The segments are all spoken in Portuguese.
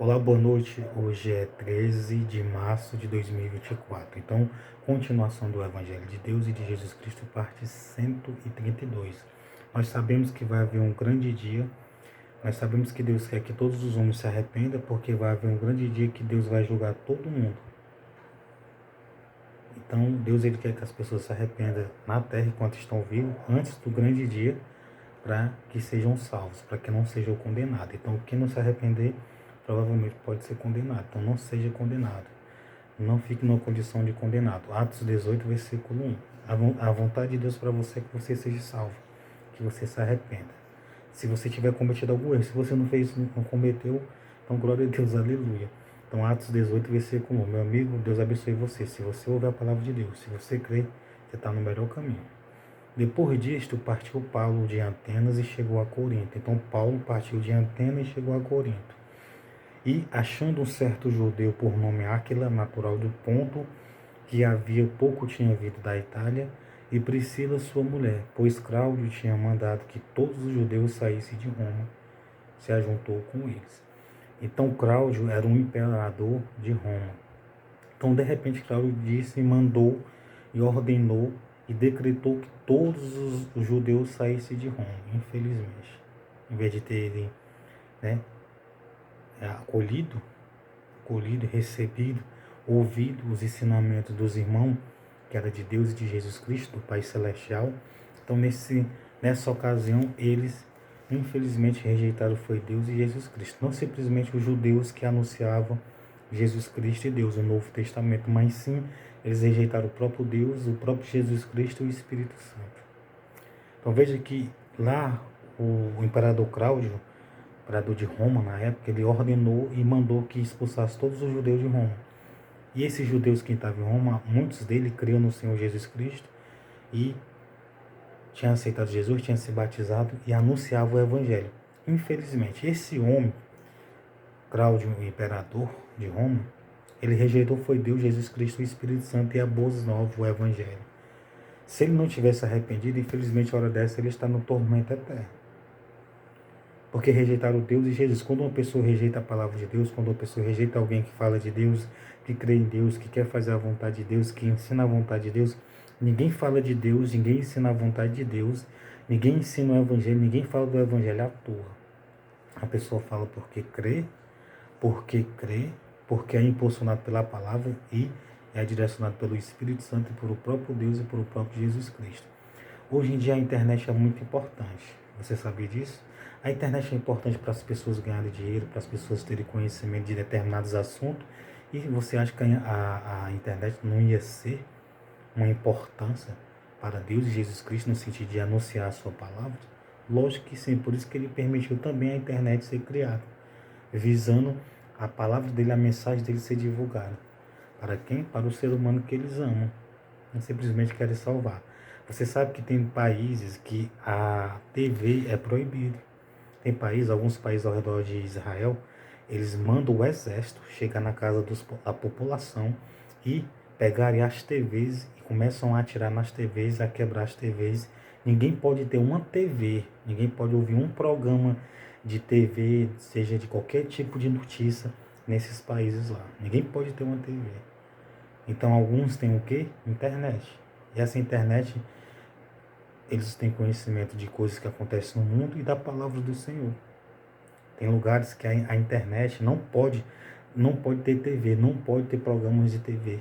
Olá, boa noite. Hoje é 13 de março de 2024. Então, continuação do Evangelho de Deus e de Jesus Cristo, parte 132. Nós sabemos que vai haver um grande dia. Nós sabemos que Deus quer que todos os homens se arrependam, porque vai haver um grande dia que Deus vai julgar todo mundo. Então, Deus ele quer que as pessoas se arrependam na terra enquanto estão vivos, antes do grande dia, para que sejam salvos, para que não sejam condenados. Então, quem não se arrepender, provavelmente pode ser condenado. Então, não seja condenado. Não fique numa condição de condenado. Atos 18, versículo 1. A vontade de Deus para você é que você seja salvo, que você se arrependa. Se você tiver cometido algum erro, se você não fez, não cometeu, então glória a Deus, aleluia. Então, Atos 18, versículo 1. Meu amigo, Deus abençoe você. Se você ouvir a palavra de Deus, se você crer, você está no melhor caminho. Depois disto, partiu Paulo de Atenas e chegou a Corinto. Então, Paulo partiu de Atenas e chegou a Corinto. E, achando um certo judeu por nome Áquila, natural do Ponto, que havia pouco tinha vindo da Itália, e Priscila, sua mulher, pois Cláudio tinha mandado que todos os judeus saíssem de Roma, se ajuntou com eles. Então, Cláudio era um imperador de Roma. Então, de repente, Cláudio disse, mandou e ordenou e decretou que todos os judeus saíssem de Roma, infelizmente. Em vez de terem, né, acolhido, recebido, ouvido os ensinamentos dos irmãos, que era de Deus e de Jesus Cristo, do Pai Celestial. Então, nessa ocasião, eles, infelizmente, rejeitaram foi Deus e Jesus Cristo. Não simplesmente os judeus que anunciavam Jesus Cristo e Deus, o Novo Testamento, mas sim, eles rejeitaram o próprio Deus, o próprio Jesus Cristo e o Espírito Santo. Então, veja que lá, o imperador Cláudio, imperador de Roma na época, ele ordenou e mandou que expulsasse todos os judeus de Roma. E esses judeus que estavam em Roma, muitos deles criam no Senhor Jesus Cristo e tinham aceitado Jesus, tinham se batizado e anunciavam o Evangelho. Infelizmente, esse homem, Cláudio, o imperador de Roma, ele rejeitou foi Deus, Jesus Cristo, o Espírito Santo e a boas novas, o Evangelho. Se ele não tivesse arrependido, infelizmente, a hora dessa, ele está no tormento eterno. Porque rejeitaram Deus e Jesus. Quando uma pessoa rejeita a palavra de Deus, quando uma pessoa rejeita alguém que fala de Deus, que crê em Deus, que quer fazer a vontade de Deus, que ensina a vontade de Deus, ninguém fala de Deus, ninguém ensina a vontade de Deus, ninguém ensina o Evangelho, ninguém fala do Evangelho à toa. A pessoa fala porque porque é impulsionado pela palavra e é direcionado pelo Espírito Santo e pelo próprio Deus e pelo próprio Jesus Cristo. Hoje em dia a internet é muito importante. Você sabia disso? A internet é importante para as pessoas ganharem dinheiro, para as pessoas terem conhecimento de determinados assuntos. E você acha que a internet não ia ser uma importância para Deus e Jesus Cristo no sentido de anunciar a sua palavra? Lógico que sim, por isso que ele permitiu também a internet ser criada, visando a palavra dele, a mensagem dele ser divulgada. Para quem? Para o ser humano que eles amam, não simplesmente querem salvar. Você sabe que tem países que a TV é proibida. Tem países, alguns países ao redor de Israel, eles mandam o exército chegar na casa da população e pegarem as TVs e começam a atirar nas TVs, a quebrar as TVs. Ninguém pode ter uma TV, ninguém pode ouvir um programa de TV, seja de qualquer tipo de notícia nesses países lá. Ninguém pode ter uma TV. Então alguns têm o quê? Internet. E essa internet, eles têm conhecimento de coisas que acontecem no mundo e da palavra do Senhor. Tem lugares que a internet não pode ter TV, não pode ter programas de TV.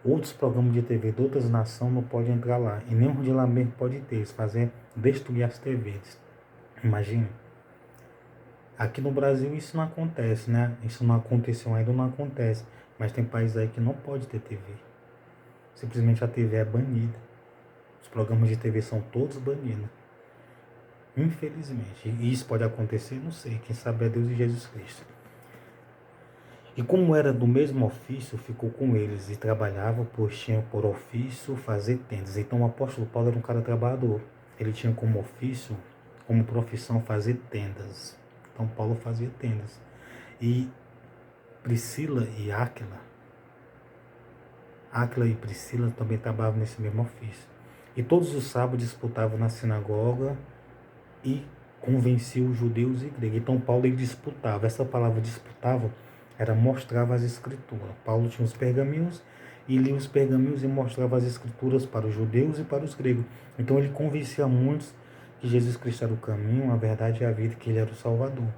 Outros programas de TV de outras nações não podem entrar lá. E nem de lá mesmo pode ter. Eles fazem destruir as TVs. Imagina. Aqui no Brasil isso não acontece, né? Isso não aconteceu ainda, não acontece. Mas tem países aí que não pode ter TV. Simplesmente a TV é banida. Os programas de TV são todos banidos. Infelizmente. E isso pode acontecer? Não sei. Quem sabe é Deus e Jesus Cristo. E como era do mesmo ofício, ficou com eles e trabalhava, pois tinha por ofício fazer tendas. Então o apóstolo Paulo era um cara trabalhador. Ele tinha como ofício, como profissão, fazer tendas. Então Paulo fazia tendas. E Priscila e Áquila e Priscila também trabalhavam nesse mesmo ofício. E todos os sábados disputavam na sinagoga e convencia os judeus e gregos. Então Paulo ele disputava. Essa palavra disputava era mostrava as escrituras. Paulo tinha os pergaminhos e lia os pergaminhos e mostrava as escrituras para os judeus e para os gregos. Então ele convencia muitos que Jesus Cristo era o caminho, a verdade e a vida, que ele era o Salvador.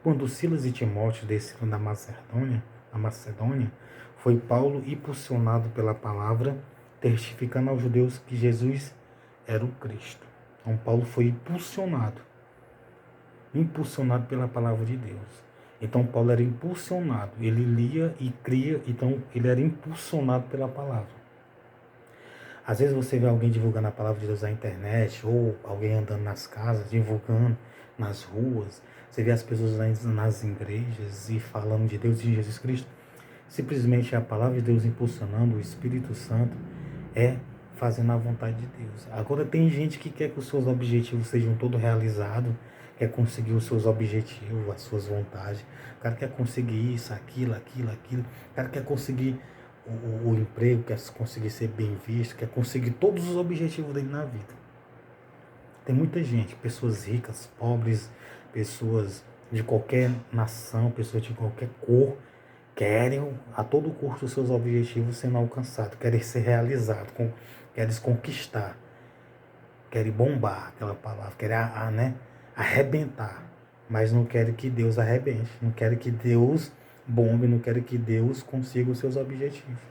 Quando Silas e Timóteo desceram da Macedônia, foi Paulo impulsionado pela palavra, testificando aos judeus que Jesus era o Cristo. Então Paulo foi impulsionado pela palavra de Deus. Então Paulo era impulsionado, ele lia e cria, então ele era impulsionado pela palavra. Às vezes você vê alguém divulgando a palavra de Deus na internet, ou alguém andando nas casas, divulgando nas ruas, você vê as pessoas nas igrejas e falando de Deus e de Jesus Cristo. Simplesmente a palavra de Deus impulsionando, o Espírito Santo é fazendo a vontade de Deus. Agora tem gente que quer que os seus objetivos sejam todos realizados, quer conseguir os seus objetivos, as suas vontades. O cara quer conseguir isso, aquilo. O cara quer conseguir o emprego, quer conseguir ser bem visto, quer conseguir todos os objetivos dele na vida. Tem muita gente, pessoas ricas, pobres, pessoas de qualquer nação, pessoas de qualquer cor, querem a todo custo os seus objetivos sendo alcançados, querem ser realizados, querem conquistar, querem bombar, aquela palavra, querem arrebentar, mas não querem que Deus arrebente, não querem que Deus bombe, não querem que Deus consiga os seus objetivos.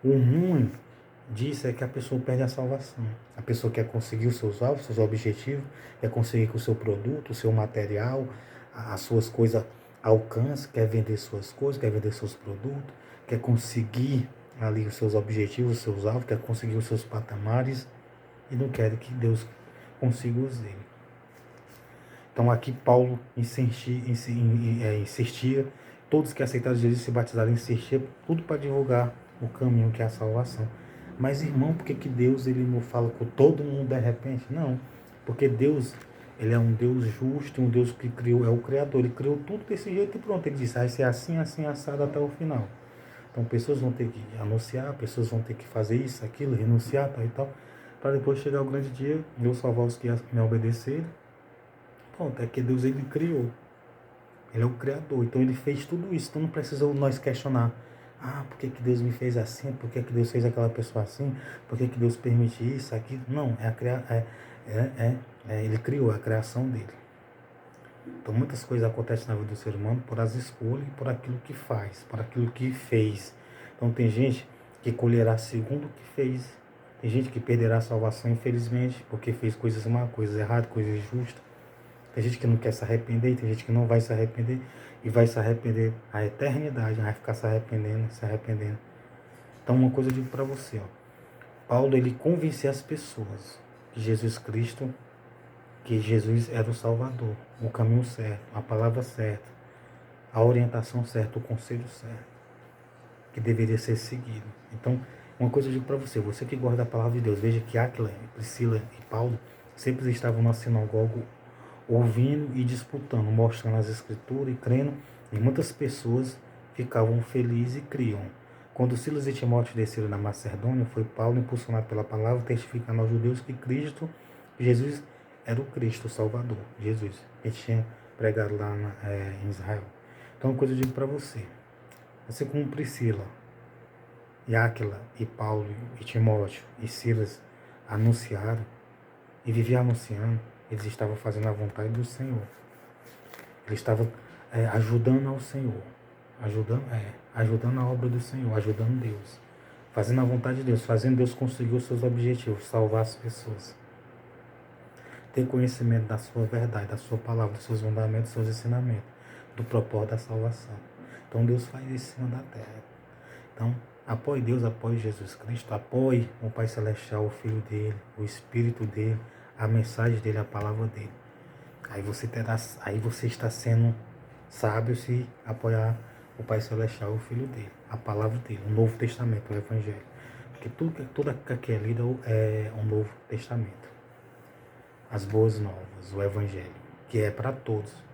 O ruim disso é que a pessoa perde a salvação. A pessoa quer conseguir os seus alvos, os seus objetivos, quer conseguir que o seu produto, o seu material, as suas coisas alcance, quer vender suas coisas, quer vender seus produtos, quer conseguir ali os seus objetivos, os seus alvos, quer conseguir os seus patamares e não quer que Deus consiga os dele. Então aqui Paulo insistia, todos que aceitaram Jesus se batizaram, insistia, tudo para divulgar o caminho que é a salvação. Mas irmão, por que Deus ele não fala com todo mundo de repente? Não, porque Deus ele é um Deus justo, um Deus que criou, é o Criador, ele criou tudo desse jeito e pronto, ele disse, vai ser assim, assado até o final. Então pessoas vão ter que anunciar, pessoas vão ter que fazer isso, aquilo, renunciar, tal e tal, para depois chegar o grande dia, eu salvar os que me obedecerem. Pronto, é que Deus ele criou. Ele é o Criador, então ele fez tudo isso. Então não precisa nós questionar. Por que Deus me fez assim? Por que Deus fez aquela pessoa assim? Por que Deus permite isso, aquilo? Não, ele criou, é a criação dele. Então muitas coisas acontecem na vida do ser humano por as escolhas e por aquilo que faz, por aquilo que fez. Então tem gente que colherá segundo o que fez. Tem gente que perderá a salvação, infelizmente, porque fez coisas má, coisas erradas, coisas injustas. Tem gente que não quer se arrepender, tem gente que não vai se arrepender e vai se arrepender a eternidade, vai ficar se arrependendo. Então uma coisa eu digo para você, Paulo ele convencia as pessoas que Jesus Cristo, que Jesus era o Salvador, o caminho certo, a palavra certa, a orientação certa, o conselho certo, que deveria ser seguido. Então uma coisa eu digo para você, você que gosta da palavra de Deus, veja que Áquila, Priscila e Paulo sempre estavam na sinagoga ouvindo e disputando, mostrando as escrituras e crendo, e muitas pessoas ficavam felizes e criam. Quando Silas e Timóteo desceram na Macedônia, foi Paulo impulsionado pela palavra, testificando aos judeus que Jesus era o Cristo, o Salvador, Jesus, que tinha pregado lá em Israel. Então, uma coisa eu digo para você, como Priscila, e Áquila, e Paulo, e Timóteo, e Silas anunciaram, e viviam anunciando, eles estavam fazendo a vontade do Senhor. Eles estavam ajudando ao Senhor. Ajudando a obra do Senhor, ajudando Deus. Fazendo a vontade de Deus, fazendo Deus conseguir os seus objetivos, salvar as pessoas. Ter conhecimento da sua verdade, da sua palavra, dos seus fundamentos, dos seus ensinamentos, do propósito da salvação. Então Deus faz isso em cima da terra. Então, apoie Deus, apoie Jesus Cristo, apoie o Pai Celestial, o Filho dele, o Espírito dele, a mensagem dele, a palavra dele. Aí você está sendo sábio se apoiar o Pai Celestial, o Filho dele, a palavra dele, o Novo Testamento, o Evangelho. Porque tudo que é lido é um Novo Testamento. As boas novas, o Evangelho, que é para todos.